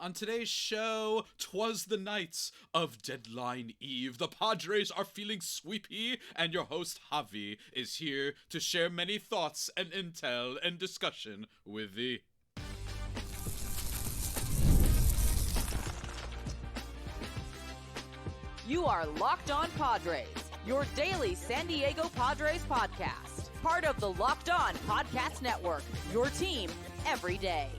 On today's show, 'twas the nights of Deadline Eve. The Padres are feeling sweepy, and your host Javi is here to share many thoughts and intel and discussion with thee. You are Locked On Padres, your daily San Diego Padres podcast. Part of the Locked On Podcast Network, your team every day.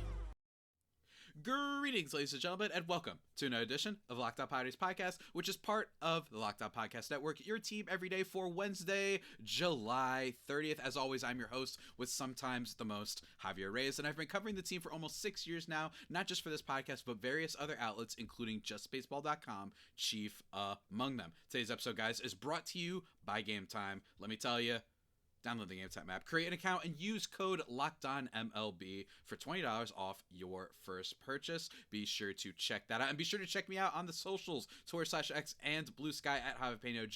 Greetings, ladies and gentlemen, and welcome to another edition of Locked On Padres podcast, which is part of the Locked On Podcast Network, your team every day for Wednesday, July 30th. As always, I'm your host with sometimes the most, Javier Reyes, and I've been covering the team for almost 6 years now, not just for this podcast, but various other outlets, including JustBaseball.com, chief among them. Today's episode, guys, is brought to you by Game Time. Let me tell you, download the Game Time app, create an account, and use code LOCKEDONMLB for $20 off your first purchase. Be sure to check that out, and be sure to check me out on the socials, Twitter/X and Blue Sky at Javipeno,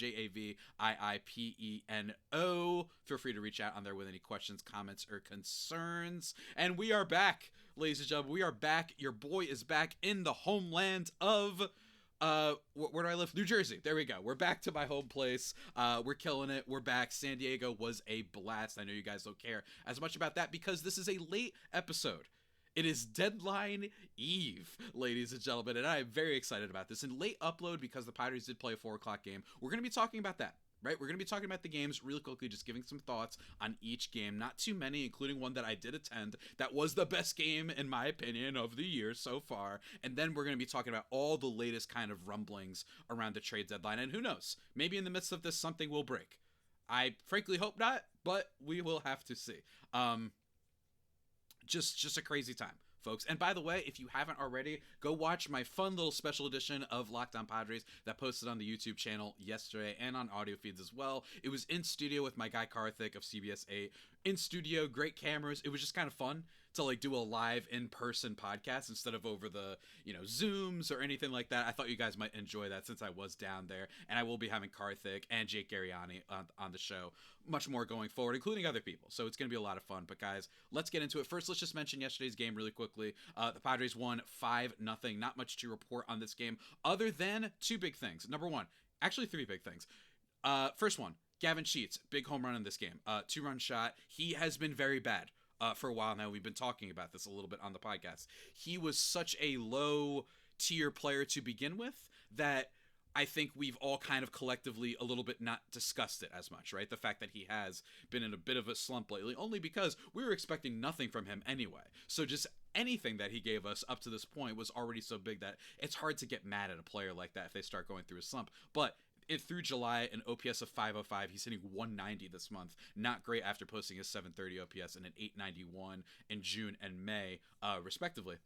JAVIIPENO. Feel free to reach out on there with any questions, comments, or concerns. And we are back, ladies and gentlemen. We are back. Your boy is back in the homeland of... where do I live? New Jersey. There we go. We're back to my home place. We're killing it. We're back. San Diego was a blast. I know you guys don't care as much about that because this is a late episode. It is Deadline Eve, ladies and gentlemen, and I am very excited about this. In late upload, because the Padres did play a 4 o'clock game, we're going to be talking about that. Right, we're going to be talking about the games really quickly, just giving some thoughts on each game. Not too many, including one that I did attend. That was the best game, in my opinion, of the year so far. And then we're going to be talking about all the latest kind of rumblings around the trade deadline. And who knows, maybe in the midst of this, something will break. I frankly hope not, but we will have to see. Just a crazy time, folks. And by the way, if you haven't already, go watch my fun little special edition of Locked On Padres that posted on the YouTube channel yesterday and on audio feeds as well. It was in studio with my guy Karthik of CBS 8. In studio, great cameras. It was just kind of fun to like do a live in-person podcast instead of over the, Zooms or anything like that. I thought you guys might enjoy that since I was down there, and I will be having Karthik and Jake Garriani on the show much more going forward, including other people. So it's going to be a lot of fun. But guys, let's get into it. First, let's just mention yesterday's game really quickly. The Padres won 5-0. Not much to report on this game other than two big things. Number one, actually three big things. First one, Gavin Sheets, big home run in this game. 2-run shot. He has been very bad for a while now. We've been talking about this a little bit on the podcast. He was such a low tier player to begin with that I think we've all kind of collectively a little bit not discussed it as much, right? The fact that he has been in a bit of a slump lately, only because we were expecting nothing from him anyway. So just anything that he gave us up to this point was already so big that it's hard to get mad at a player like that if they start going through a slump. But through July, an OPS of 505. He's hitting 190 this month. Not great after posting a 730 OPS and an 891 in June and May, respectively.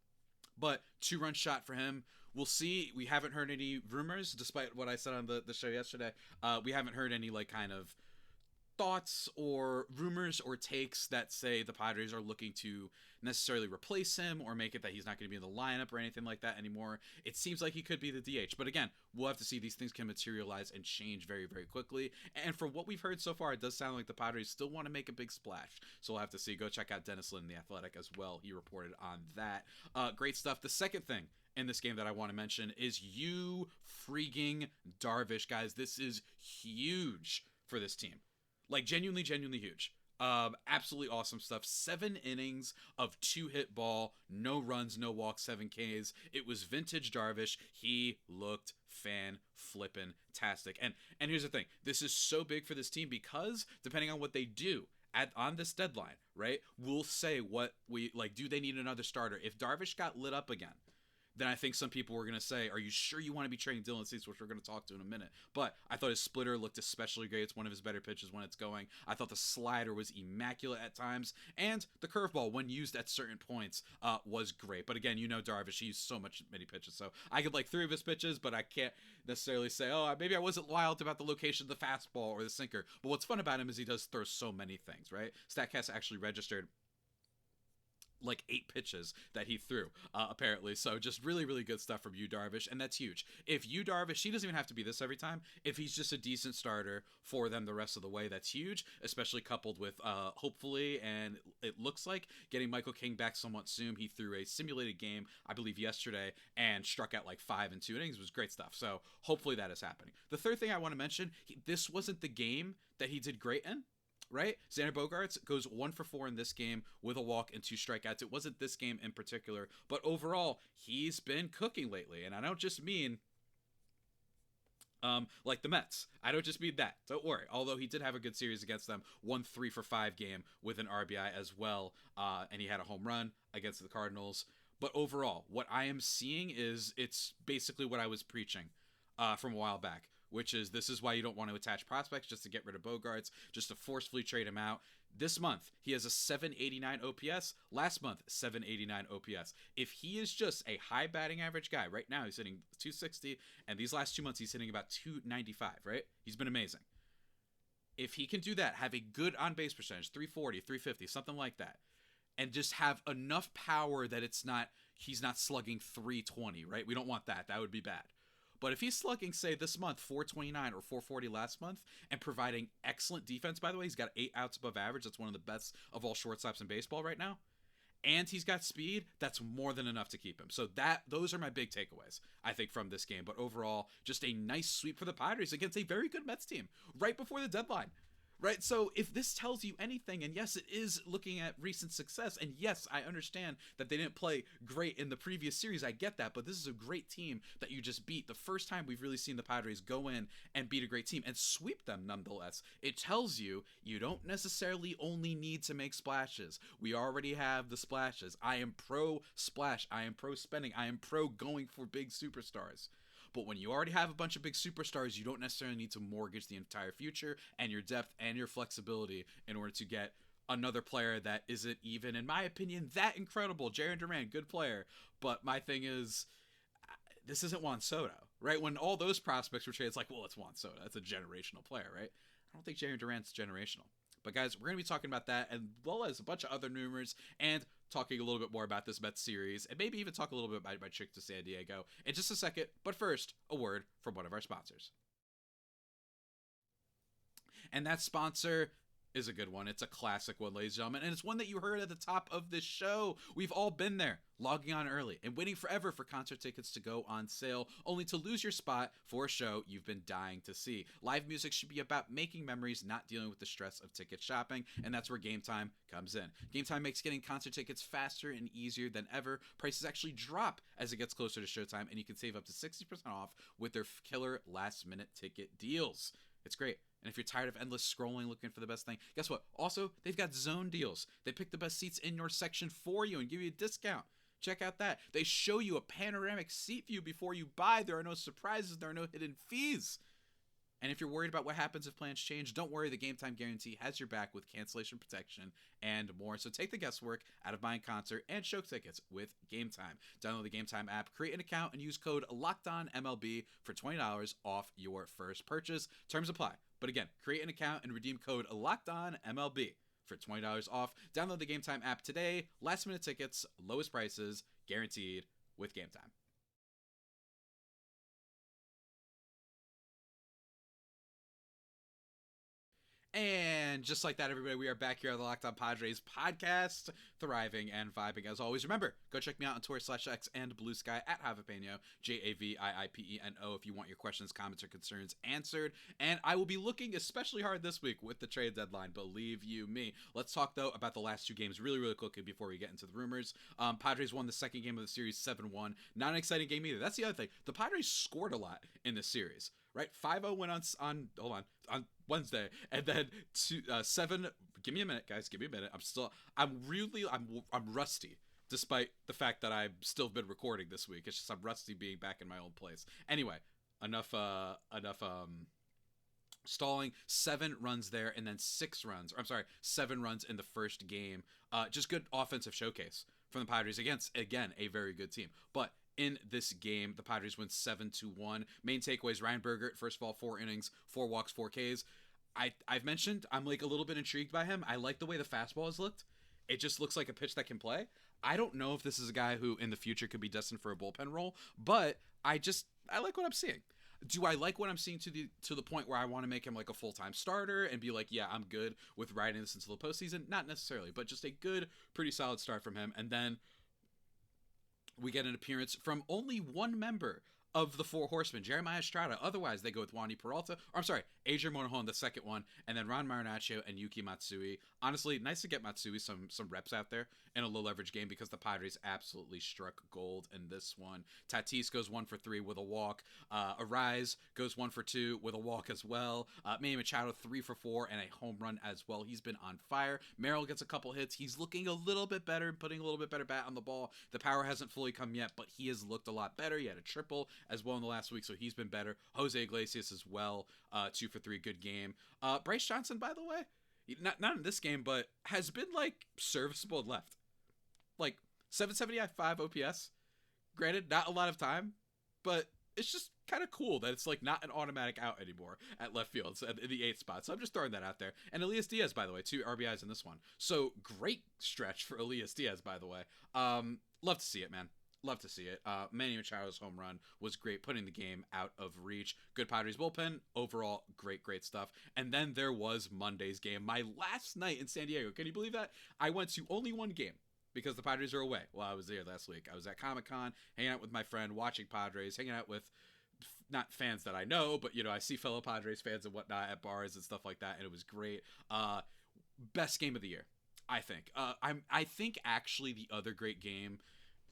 But 2-run shot for him. We'll see. We haven't heard any rumors, despite what I said on the show yesterday. We haven't heard any kind of thoughts or rumors or takes that say the Padres are looking to necessarily replace him or make it that he's not going to be in the lineup or anything like that anymore. It seems like he could be the DH, but again, we'll have to see. These things can materialize and change very, very quickly. And for what we've heard so far, it does sound like the Padres still want to make a big splash. So we'll have to see. Go check out Dennis Lin, The Athletic, as well. He reported on that. Great stuff. The second thing in this game that I want to mention is Yu freaking Darvish, guys. This is huge for this team. Like, genuinely huge. Absolutely awesome stuff. 7 innings of 2-hit ball, no runs, no walks, 7 Ks. It was vintage Darvish. He looked fan-flippin-tastic. And here's the thing. This is so big for this team because depending on what they do on this deadline, right, we'll say what we, do they need another starter? If Darvish got lit up again, then I think some people were going to say, are you sure you want to be trading Dylan Cease, which we're going to talk to in a minute. But I thought his splitter looked especially great. It's one of his better pitches when it's going. I thought the slider was immaculate at times. And the curveball, when used at certain points, was great. But again, Darvish, he used so many pitches. So I could like 3 of his pitches, but I can't necessarily say, maybe I wasn't wild about the location of the fastball or the sinker. But what's fun about him is he does throw so many things, right? StatCast actually registered like 8 pitches that he threw, apparently. So just really, really good stuff from Yu Darvish, and that's huge. If Yu Darvish, he doesn't even have to be this every time. If he's just a decent starter for them the rest of the way, that's huge, especially coupled with, hopefully, and it looks like, getting Michael King back somewhat soon. He threw a simulated game, I believe, yesterday, and struck out like 5 in 2 innings. It was great stuff. So hopefully that is happening. The third thing I want to mention, this wasn't the game that he did great in. Right? Xander Bogaerts goes 1 for 4 in this game with a walk and 2 strikeouts. It wasn't this game in particular, but overall, he's been cooking lately. And I don't just mean like the Mets. I don't just mean that. Don't worry. Although he did have a good series against them, 1 3 for 5 game with an RBI as well. And he had a home run against the Cardinals. But overall, what I am seeing is it's basically what I was preaching from a while back, which is this is why you don't want to attach prospects just to get rid of Bogaerts, just to forcefully trade him out. This month, he has a 789 OPS. Last month, 789 OPS. If he is just a high batting average guy, right now he's hitting 260, and these last 2 months he's hitting about 295, right? He's been amazing. If he can do that, have a good on-base percentage, 340, 350, something like that, and just have enough power that he's not slugging 320, right? We don't want that. That would be bad. But if he's slugging, say, this month, 429 or 440 last month, and providing excellent defense, by the way, he's got 8 outs above average. That's one of the best of all shortstops in baseball right now. And he's got speed. That's more than enough to keep him. So those are my big takeaways, I think, from this game. But overall, just a nice sweep for the Padres against a very good Mets team right before the deadline. Right, so if this tells you anything, and yes, it is looking at recent success, and yes, I understand that they didn't play great in the previous series, I get that, but this is a great team that you just beat. The first time we've really seen the Padres go in and beat a great team and sweep them nonetheless. It tells you don't necessarily only need to make splashes. We already have the splashes. I am pro splash. I am pro spending. I am pro going for big superstars. But when you already have a bunch of big superstars, you don't necessarily need to mortgage the entire future and your depth and your flexibility in order to get another player that isn't even, in my opinion, that incredible. Jarren Duran, good player. But my thing is, this isn't Juan Soto, right? When all those prospects were traded, it's like, well, it's Juan Soto. That's a generational player, right? I don't think Jarren Duran's generational. But guys, we're going to be talking about that, as well as a bunch of other rumors, and talking a little bit more about this Mets series, and maybe even talk a little bit about my trip to San Diego in just a second. But first, a word from one of our sponsors. And that sponsor is a good one. It's a classic one, ladies and gentlemen, and it's one that you heard at the top of this show. We've all been there, logging on early and waiting forever for concert tickets to go on sale, only to lose your spot for a show you've been dying to see. Live music should be about making memories, not dealing with the stress of ticket shopping, and that's where Game Time comes in. Game Time makes getting concert tickets faster and easier than ever. Prices actually drop as it gets closer to showtime, and you can save up to 60% off with their killer last-minute ticket deals. It's great. And if you're tired of endless scrolling looking for the best thing, guess what? Also, they've got zone deals. They pick the best seats in your section for you and give you a discount. Check out that. They show you a panoramic seat view before you buy. There are no surprises. There are no hidden fees. And if you're worried about what happens if plans change, don't worry. The Game Time Guarantee has your back with cancellation protection and more. So take the guesswork out of buying concert and show tickets with Game Time. Download the Game Time app, create an account, and use code LOCKEDONMLB for $20 off your first purchase. Terms apply. But again, create an account and redeem code LOCKEDONMLB for $20 off. Download the Game Time app today. Last minute tickets, lowest prices, guaranteed with Game Time. And just like that, everybody, we are back here on the Locked On Padres podcast, thriving and vibing as always. Remember, go check me out on Twitter/X and Blue Sky at Javipeno, JAVIIPENO, if you want your questions, comments, or concerns answered. And I will be looking especially hard this week with the trade deadline, believe you me. Let's talk, though, about the last 2 games really, really quickly before we get into the rumors. Padres won the second game of the series 7-1. Not an exciting game either. That's the other thing. The Padres scored a lot in this series. Right, 5-0 went on Wednesday, and then 7. Give me a minute, guys. Give me a minute. I'm rusty, despite the fact that I've still been recording this week. It's just I'm rusty being back in my old place. Anyway, enough stalling. 7 runs there, and then 7 runs in the first game. Just good offensive showcase from the Padres against, again, a very good team. But in this game, the Padres win 7-1. Main takeaways: Ryan Bogaerts, first of all, 4 innings, 4 walks, 4 Ks. I've mentioned I'm like a little bit intrigued by him. I like the way the fastball has looked. It just looks like a pitch that can play. I don't know if this is a guy who in the future could be destined for a bullpen role, but I like what I'm seeing. Do I like what I'm seeing to the point where I want to make him like a full-time starter and be like, yeah, I'm good with riding this until the postseason? Not necessarily, but just a good, pretty solid start from him. And then we get an appearance from only one member of the Four Horsemen, Jeremiah Estrada. Otherwise, they go with Wandy Peralta. Or, I'm sorry, Adrian Monahan, the second one, and then Ron Marinaccio and Yuki Matsui. Honestly, nice to get Matsui some reps out there in a low-leverage game because the Padres absolutely struck gold in this one. Tatis goes 1 for 3 with a walk. Arise goes 1 for 2 with a walk as well. Manny Machado 3 for 4 and a home run as well. He's been on fire. Merrill gets a couple hits. He's looking a little bit better, putting a little bit better bat on the ball. The power hasn't fully come yet, but he has looked a lot better. He had a triple as well in the last week, so he's been better. Jose Iglesias as well, 2 for 3, good game. Bryce Johnson, by the way, not in this game, but has been like serviceable and left. Like 775 OPS. Granted, not a lot of time, but it's just kind of cool that it's like not an automatic out anymore at left field in the 8th spot. So I'm just throwing that out there. And Elias Diaz, by the way, 2 RBIs in this one. So great stretch for Elias Diaz, by the way. Love to see it, man. Love to see it. Manny Machado's home run was great, putting the game out of reach. Good Padres bullpen. Overall, great stuff. And then there was Monday's game. My last night in San Diego. Can you believe that? I went to only one game because the Padres are away while I was there last week. I was at Comic-Con, hanging out with my friend, watching Padres, hanging out with not fans that I know, but, I see fellow Padres fans and whatnot at bars and stuff like that, and it was great. Best game of the year, I think. I think actually the other great game,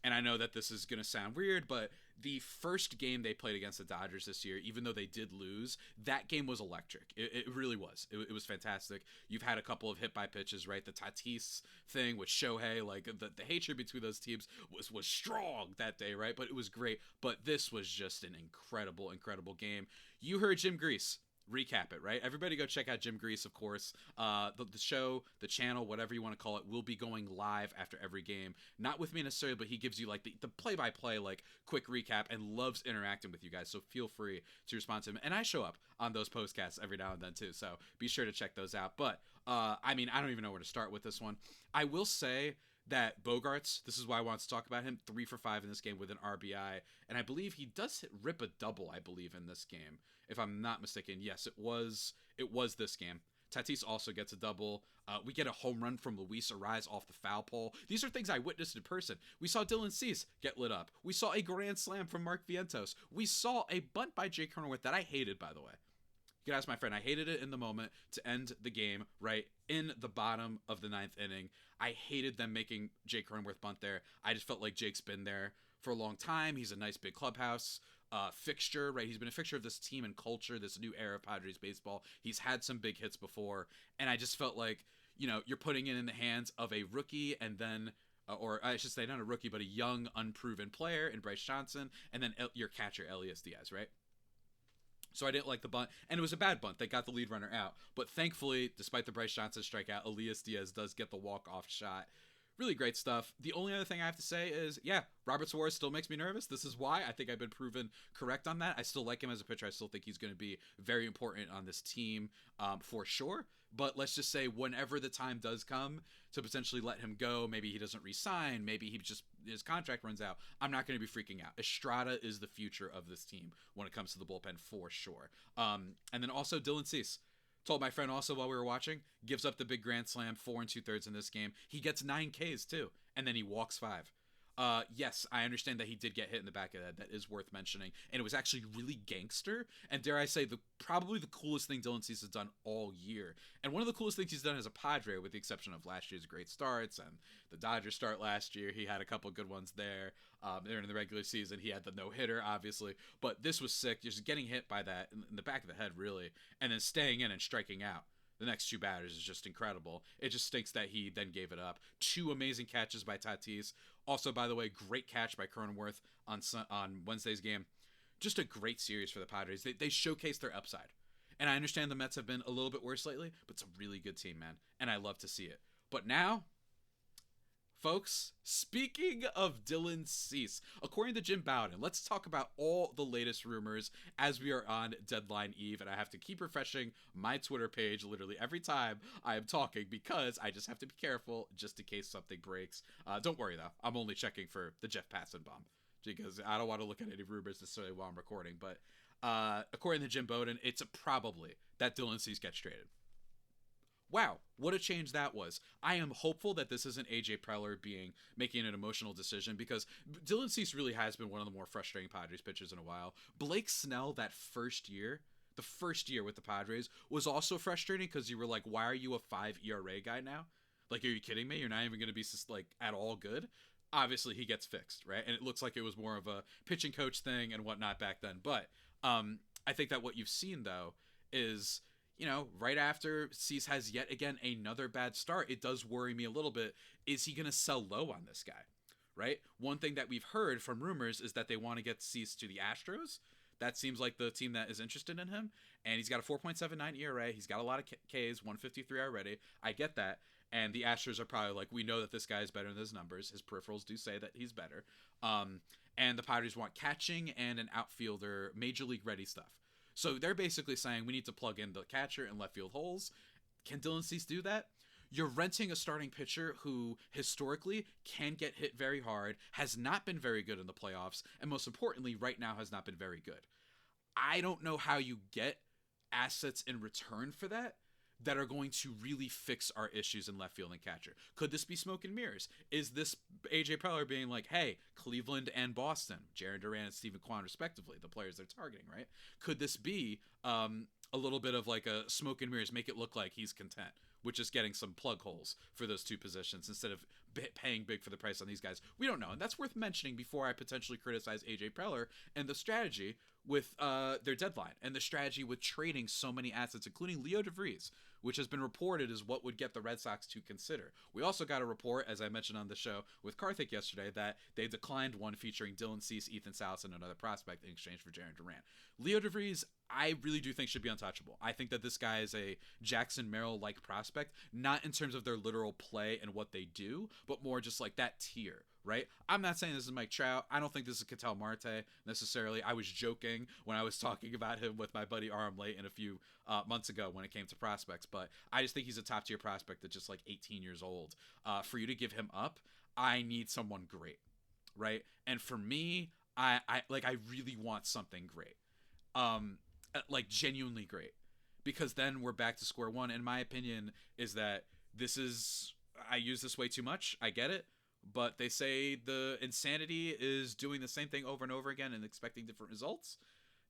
and I know that this is going to sound weird, but the first game they played against the Dodgers this year, even though they did lose, that game was electric. It really was. It was fantastic. You've had a couple of hit by pitches, right? The Tatis thing with Shohei, like the hatred between those teams was strong that day, right? But it was great. But this was just an incredible game. You heard Jim Grease recap it, right? Everybody go check out Jim Grease, of course. The show, the channel, whatever you want to call it, will be going live after every game. Not with me necessarily, but he gives you like the play-by-play, like quick recap, and loves interacting with you guys. So feel free to respond to him. And I show up on those postcasts every now and then too. So be sure to check those out. But I don't even know where to start with this one. I will say that Bogaerts, this is why I want to talk about him, 3 for 5 in this game with an RBI, and I believe he does rip a double, I believe, in this game, if I'm not mistaken. Yes, it was this game. Tatis also gets a double. We get a home run from Luis Arraez off the foul pole. These are things I witnessed in person. We saw Dylan Cease get lit up. We saw a grand slam from Mark Vientos. We saw a bunt by Jake Cronenworth that I hated, by the way. You can ask my friend. I hated it in the moment to end the game, right, in the bottom of the 9th inning. I hated them making Jake Cronenworth bunt there. I just felt like Jake's been there for a long time. He's a nice big clubhouse fixture, right? He's been a fixture of this team and culture, this new era of Padres baseball. He's had some big hits before, and I just felt like, you're putting it in the hands of a rookie and then or I should say not a rookie, but a young, unproven player in Bryce Johnson, and then your catcher, Elias Diaz, right? So I didn't like the bunt, and it was a bad bunt. They got the lead runner out. But thankfully, despite the Bryce Johnson strikeout, Elias Diaz does get the walk-off shot. Really great stuff. The only other thing I have to say is, Robert Suarez still makes me nervous. This is why I think I've been proven correct on that. I still like him as a pitcher. I still think he's going to be very important on this team for sure. But let's just say whenever the time does come to potentially let him go, maybe he doesn't re-sign, maybe his contract runs out, I'm not going to be freaking out. Estrada is the future of this team when it comes to the bullpen for sure. And then also Dylan Cease. Told my friend also while we were watching, gives up the big grand slam, 4 2/3 in this game. He gets 9 Ks too, and then he walks 5. Yes, I understand that he did get hit in the back of the head. That is worth mentioning. And it was actually really gangster. And dare I say, probably the coolest thing Dylan Cease has done all year. And one of the coolest things he's done as a Padre, with the exception of last year's great starts and the Dodgers start last year. He had a couple good ones there. During the regular season, he had the no-hitter, obviously. But this was sick. Just getting hit by that in the back of the head, really. And then staying in and striking out the next 2 batters is just incredible. It just stinks that he then gave it up. 2 amazing catches by Tatis. Also, by the way, great catch by Cronenworth on Wednesday's game. Just a great series for the Padres. They showcased their upside. And I understand the Mets have been a little bit worse lately, but it's a really good team, man. And I love to see it. But now, Folks, speaking of Dylan Cease, according to Jim Bowden, let's talk about all the latest rumors as we are on deadline eve. And I have to keep refreshing my Twitter page literally every time I am talking because I just have to be careful just in case something breaks. Don't worry, though. I'm only checking for the Jeff Passan bomb because I don't want to look at any rumors necessarily while I'm recording. But according to Jim Bowden, it's probably that Dylan Cease gets traded. Wow, what a change that was. I am hopeful that this isn't AJ Preller making an emotional decision because Dylan Cease really has been one of the more frustrating Padres pitchers in a while. Blake Snell, the first year with the Padres, was also frustrating because you were like, why are you a 5 ERA guy now? Like, are you kidding me? You're not even going to be like at all good? Obviously, he gets fixed, right? And it looks like it was more of a pitching coach thing and whatnot back then. But I think that what you've seen, though, is... right after Cease has yet again another bad start, it does worry me a little bit. Is he going to sell low on this guy? Right? One thing that we've heard from rumors is that they want to get Cease to the Astros. That seems like the team that is interested in him. And he's got a 4.79 ERA. He's got a lot of Ks, 153 already. I get that. And the Astros are probably like, we know that this guy is better than his numbers. His peripherals do say that he's better. And the Padres want catching and an outfielder, major league ready stuff. So they're basically saying we need to plug in the catcher and left field holes. Can Dylan Cease do that? You're renting a starting pitcher who historically can get hit very hard, has not been very good in the playoffs, and most importantly, right now has not been very good. I don't know how you get assets in return for that are going to really fix our issues in left field and catcher. Could this be smoke and mirrors? Is this AJ Preller being like, hey, Cleveland and Boston, Jaron Duran and Steven Kwan respectively, the players they're targeting, right? Could this be a little bit of like a smoke and mirrors, make it look like he's content with just getting some plug holes for those two positions instead of paying big for the price on these guys? We don't know. And that's worth mentioning before I potentially criticize AJ Preller and the strategy with their deadline and the strategy with trading so many assets, including Leo DeVries, which has been reported as what would get the Red Sox to consider. We also got a report, as I mentioned on the show with Karthik yesterday, that they declined one featuring Dylan Cease, Ethan Salas, and another prospect in exchange for Jaron Duran. Leo DeVries, I really do think should be untouchable. I think that this guy is a Jackson Merrill-like prospect, not in terms of their literal play and what they do, but more just like that tier, right? I'm not saying this is Mike Trout. I don't think this is Ketel Marte necessarily. I was joking when I was talking about him with my buddy Aram Layton a few months ago when it came to prospects, but I just think he's a top tier prospect that's just like 18 years old. For you to give him up, I need someone great, right? And for me, I really want something great, like genuinely great, because then we're back to square one. And my opinion is that I use this way too much. I get it. But they say the insanity is doing the same thing over and over again and expecting different results.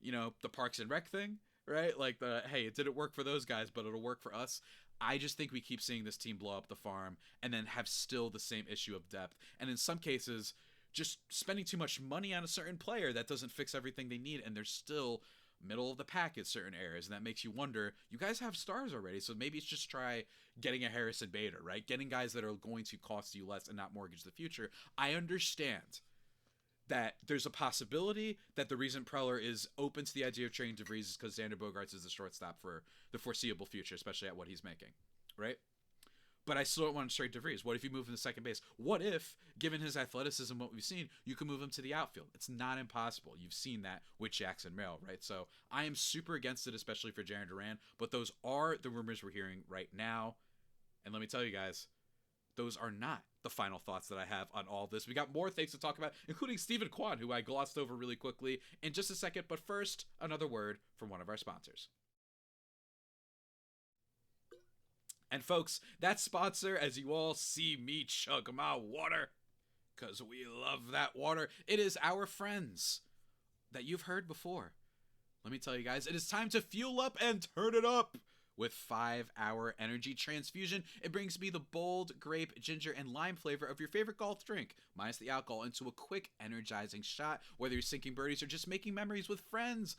The Parks and Rec thing, right? Like hey, it didn't work for those guys, but it'll work for us. I just think we keep seeing this team blow up the farm and then have still the same issue of depth. And in some cases, just spending too much money on a certain player that doesn't fix everything they need. And they're still middle of the pack at certain areas. And that makes you wonder, you guys have stars already. So maybe it's just try getting a Harrison Bader, right? Getting guys that are going to cost you less and not mortgage the future. I understand that there's a possibility that the reason Preller is open to the idea of trading DeVries is because Xander Bogaerts is the shortstop for the foreseeable future, especially at what he's making, right? But I still don't want to trade DeVries. What if you move him to second base? What if, given his athleticism, what we've seen, you can move him to the outfield? It's not impossible. You've seen that with Jackson Merrill, right? So I am super against it, especially for Jaron Duran. But those are the rumors we're hearing right now. And let me tell you guys, those are not the final thoughts that I have on all this. We got more things to talk about, including Steven Kwan, who I glossed over really quickly in just a second. But first, another word from one of our sponsors. And folks, that sponsor, as you all see me chug my water, because we love that water, it is our friends that you've heard before. Let me tell you guys, it is time to fuel up and turn it up with 5-Hour Energy Transfusion. It brings me the bold grape, ginger, and lime flavor of your favorite golf drink, minus the alcohol, into a quick, energizing shot. Whether you're sinking birdies or just making memories with friends,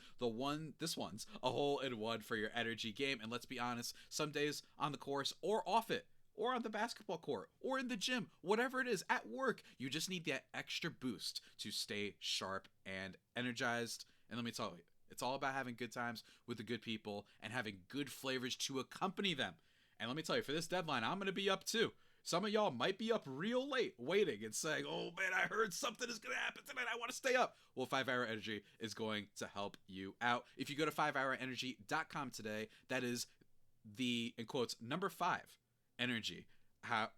this one's a hole-in-one for your energy game. And let's be honest, some days on the course or off it, or on the basketball court, or in the gym, whatever it is, at work, you just need that extra boost to stay sharp and energized. And let me tell you, it's all about having good times with the good people and having good flavors to accompany them. And let me tell you, for this deadline, I'm going to be up too. Some of y'all might be up real late waiting and saying, oh man, I heard something is going to happen tonight. I want to stay up. Well, 5 Hour Energy is going to help you out. If you go to 5hourenergy.com today, that is the, in quotes, number 5 energy.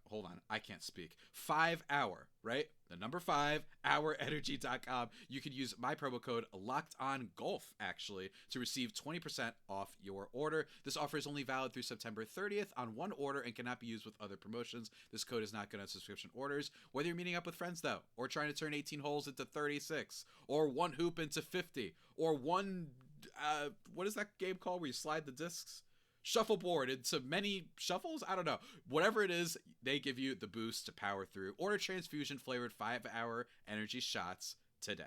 Hold on, I can't speak. 5 Hour, right? The number 5 hourenergy.com. You can use my promo code LOCKEDONGolf actually to receive 20% off your order. This offer is only valid through September 30th on one order and cannot be used with other promotions. This code is not good on subscription orders. Whether you're meeting up with friends though, or trying to turn 18 holes into 36, or one hoop into 50, or one what is that game called where you slide the discs? Shuffleboard into many shuffles? I don't know. Whatever it is, they give you the boost to power through. Order transfusion flavored 5 Hour Energy shots today.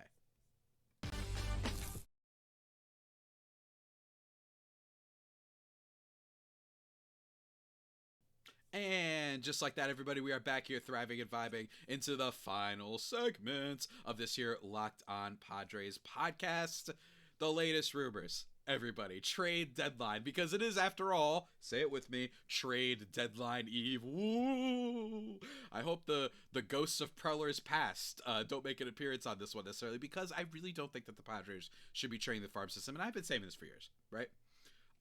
And just like that, everybody, we are back here thriving and vibing into the final segment of this here Locked On Padres podcast. The latest rumors. Everybody, trade deadline, because it is, after all, say it with me, trade deadline eve. Woo! I hope the ghosts of Preller's past don't make an appearance on this one necessarily, because I really don't think that the Padres should be trading the farm system, and I've been saying this for years, right?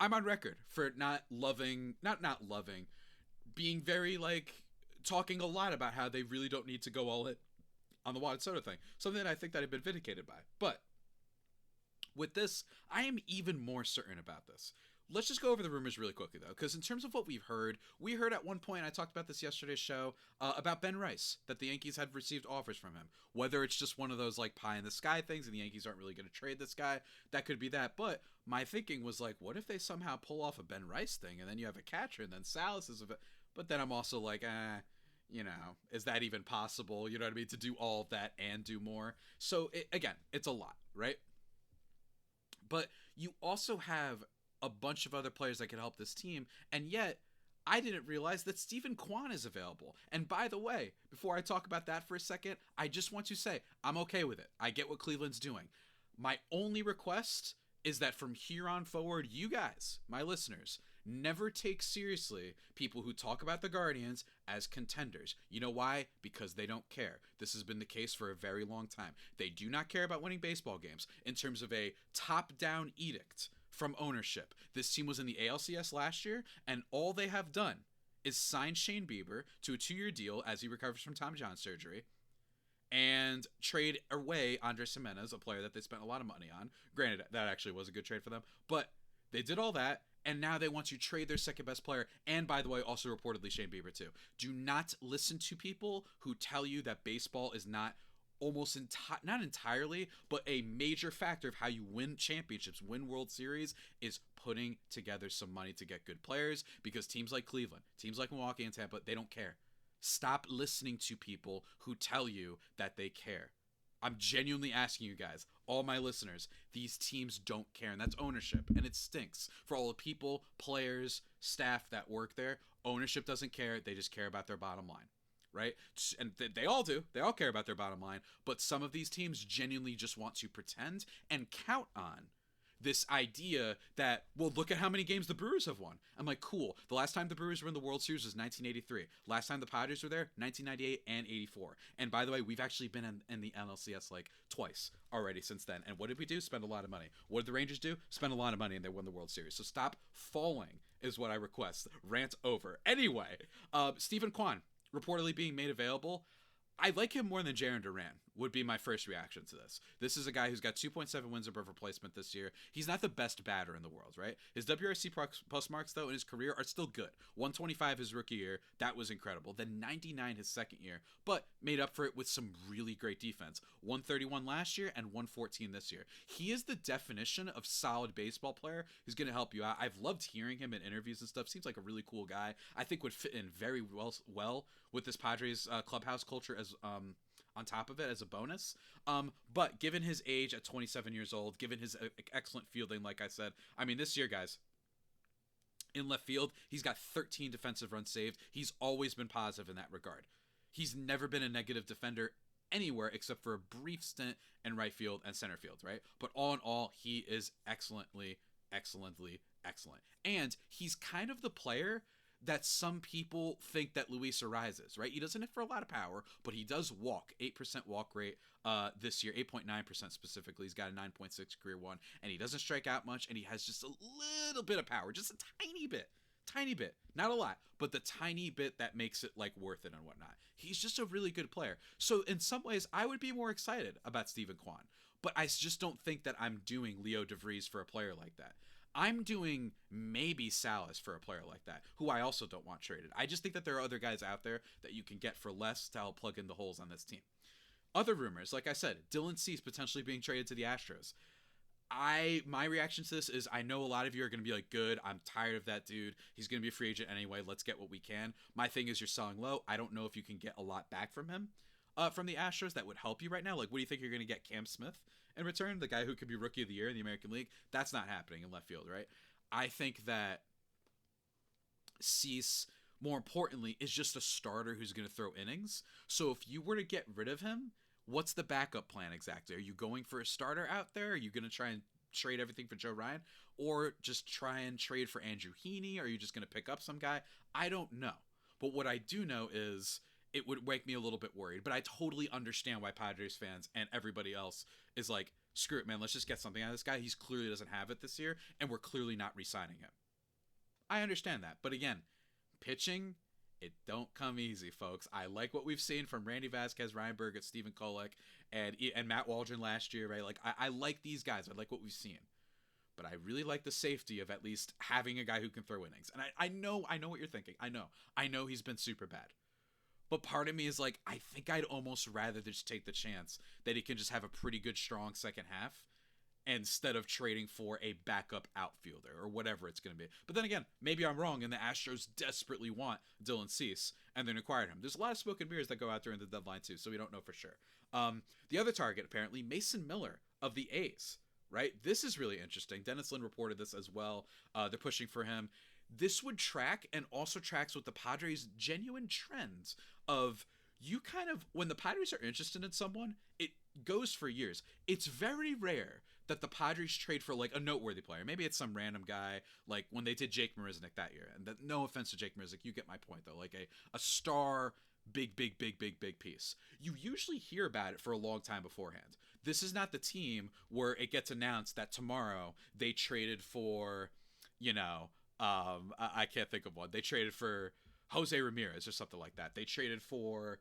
I'm on record for not loving, being very, talking a lot about how they really don't need to go all in on the Water Soda thing, something that I think that I've been vindicated by, but with this, I am even more certain about this. Let's just go over the rumors really quickly, though, because in terms of what we heard at one point, I talked about this yesterday's show, about Ben Rice, that the Yankees had received offers from him. Whether it's just one of those, pie-in-the-sky things, and the Yankees aren't really going to trade this guy, that could be that. But my thinking was, what if they somehow pull off a Ben Rice thing, and then you have a catcher, and then Salas is a bit... But then I'm also is that even possible? You know what I mean? To do all of that and do more. So, again, it's a lot, right? But you also have a bunch of other players that can help this team, and yet I didn't realize that Steven Kwan is available. And by the way, before I talk about that for a second, I just want to say I'm okay with it. I get what Cleveland's doing. My only request is that from here on forward, you guys, my listeners, never take seriously people who talk about the Guardians as contenders. You know why? Because they don't care. This has been the case for a very long time. They do not care about winning baseball games in terms of a top-down edict from ownership. This team was in the ALCS last year, and all they have done is sign Shane Bieber to a 2-year deal as he recovers from Tommy John surgery, and trade away Andres Gimenez, a player that they spent a lot of money on. Granted, that actually was a good trade for them, but they did all that, and now they want to trade their second best player, and by the way, also reportedly Shane Bieber too. Do not listen to people who tell you that baseball is not not entirely, but a major factor of how you win championships, win World Series, is putting together some money to get good players, because teams like Cleveland, teams like Milwaukee and Tampa, they don't care. Stop listening to people who tell you that they care. I'm genuinely asking you guys, all my listeners, these teams don't care, and that's ownership, and it stinks. For all the people, players, staff that work there, ownership doesn't care, they just care about their bottom line, right? And they all do, they all care about their bottom line, but some of these teams genuinely just want to pretend and count on this idea that, well, look at how many games the Brewers have won. I'm like, cool. The last time the Brewers were in the World Series was 1983. Last time the Padres were there, 1998 and 84. And by the way, we've actually been in the NLCS twice already since then. And what did we do? Spend a lot of money. What did the Rangers do? Spend a lot of money, and they won the World Series. So stop falling is what I request. Rant over. Anyway, Steven Kwan reportedly being made available. I like him more than Jarren Duran, would be my first reaction to this. This is a guy who's got 2.7 wins above replacement this year. He's not the best batter in the world, right? His WRC plus marks, though, in his career are still good. 125 his rookie year, that was incredible. Then 99 his second year, but made up for it with some really great defense. 131 last year and 114 this year. He is the definition of solid baseball player who's going to help you out. I've loved hearing him in interviews and stuff. Seems like a really cool guy. I think would fit in very well with this Padres clubhouse culture as on top of it as a bonus. But given his age at 27 years old, given his excellent fielding, like I said, I mean, this year, guys, in left field, he's got 13 defensive runs saved. He's always been positive in that regard. He's never been a negative defender anywhere except for a brief stint in right field and center field, right? But all in all, he is excellent. And he's kind of the player that some people think that Luis Arraez is, right? He doesn't hit for a lot of power, but he does walk. 8% walk rate this year, 8.9% specifically. He's got a 9.6 career one, and he doesn't strike out much, and he has just a little bit of power, just a tiny bit. Tiny bit, not a lot, but the tiny bit that makes it like worth it and whatnot. He's just a really good player. So in some ways, I would be more excited about Steven Kwan, but I just don't think that I'm doing Leo DeVries for a player like that. I'm doing maybe Salas for a player like that, who I also don't want traded. I just think that there are other guys out there that you can get for less to help plug in the holes on this team. Other rumors, like I said, Dylan Cease potentially being traded to the Astros. My reaction to this is I know a lot of you are going to be like, good, I'm tired of that dude. He's going to be a free agent anyway. Let's get what we can. My thing is you're selling low. I don't know if you can get a lot back from him, from the Astros that would help you right now. Like, what do you think you're going to get Cam Smith in return? The guy who could be Rookie of the Year in the American League? That's not happening in left field, right? I think that Cease, more importantly, is just a starter who's going to throw innings. So if you were to get rid of him, what's the backup plan exactly? Are you going for a starter out there? Are you going to try and trade everything for Joe Ryan? Or just try and trade for Andrew Heaney? Are you just going to pick up some guy? I don't know. But what I do know is it would make me a little bit worried. But I totally understand why Padres fans and everybody else is like, screw it, man. Let's just get something out of this guy. He clearly doesn't have it this year, and we're clearly not re-signing him. I understand that. But again, pitching, it don't come easy, folks. I like what we've seen from Randy Vasquez, Ryan Burgett, Stephen Kolek, and Matt Waldron last year, right? Like, I like these guys. I like what we've seen. But I really like the safety of at least having a guy who can throw innings. And I know what you're thinking. I know he's been super bad. But part of me is like, I think I'd almost rather just take the chance that he can just have a pretty good, strong second half instead of trading for a backup outfielder or whatever it's going to be. But then again, maybe I'm wrong and the Astros desperately want Dylan Cease and then acquired him. There's a lot of smoke and mirrors that go out during the deadline too, so we don't know for sure. The other target, apparently, Mason Miller of the A's, right? This is really interesting. Dennis Lin reported this as well. They're pushing for him. This would track and also tracks with the Padres' genuine trends of you kind of, when the Padres are interested in someone, it goes for years. It's very rare that the Padres trade for like a noteworthy player. Maybe it's some random guy, like when they did Jake Marisnick that year. And no offense to Jake Marisnick, you get my point though. Like a star, big piece. You usually hear about it for a long time beforehand. This is not the team where it gets announced that tomorrow they traded for, I can't think of one. They traded for Jose Ramirez or something like that. They traded for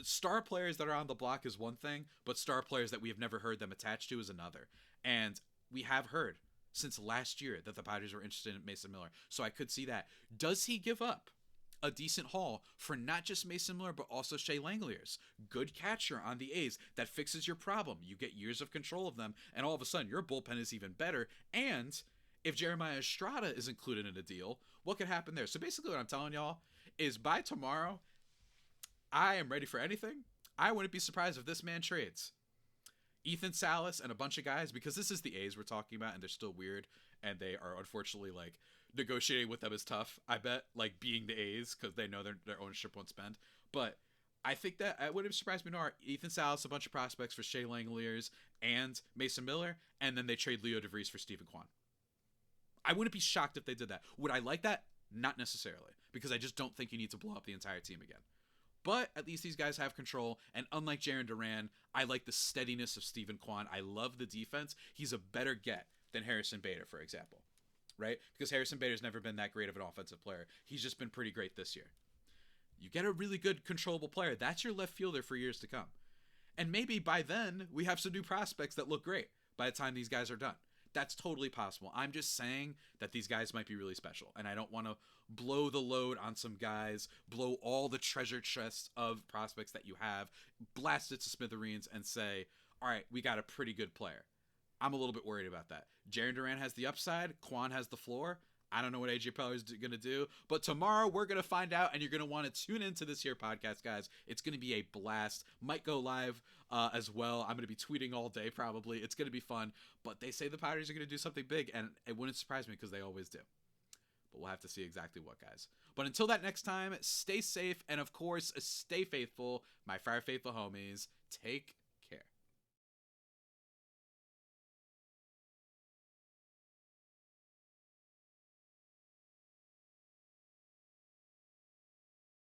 star players that are on the block is one thing, but star players that we have never heard them attached to is another. And we have heard since last year that the Padres were interested in Mason Miller. So I could see that. Does he give up a decent haul for not just Mason Miller, but also Shea Langeliers? Good catcher on the A's that fixes your problem. You get years of control of them, and all of a sudden your bullpen is even better. And if Jeremiah Estrada is included in a deal, what could happen there? So basically what I'm telling y'all is by tomorrow, I am ready for anything. I wouldn't be surprised if this man trades Ethan Salas and a bunch of guys, because this is the A's we're talking about, and they're still weird, and they are unfortunately like negotiating with them is tough. I bet, like being the A's, because they know their ownership won't spend. But I think that it wouldn't surprise me nor Ethan Salas, a bunch of prospects for Shea Langeliers and Mason Miller, and then they trade Leo DeVries for Steven Kwan. I wouldn't be shocked if they did that. Would I like that? Not necessarily, because I just don't think you need to blow up the entire team again. But at least these guys have control, and unlike Jarren Duran, I like the steadiness of Steven Kwan. I love the defense. He's a better get than Harrison Bader, for example, right? Because Harrison Bader's never been that great of an offensive player. He's just been pretty great this year. You get a really good, controllable player. That's your left fielder for years to come. And maybe by then, we have some new prospects that look great by the time these guys are done. That's totally possible. I'm just saying that these guys might be really special, and I don't want to blow the load on some guys, blow all the treasure chests of prospects that you have, blast it to smithereens, and say, all right, we got a pretty good player. I'm a little bit worried about that. Jarren Duran has the upside. Kwan has the floor. I don't know what AJ Preller is going to do, but tomorrow we're going to find out, and you're going to want to tune into this here podcast, guys. It's going to be a blast. Might go live as well. I'm going to be tweeting all day probably. It's going to be fun, but they say the Padres are going to do something big, and it wouldn't surprise me because they always do. But we'll have to see exactly what, guys. But until that next time, stay safe, and of course, stay faithful, my Fire Faithful homies. Take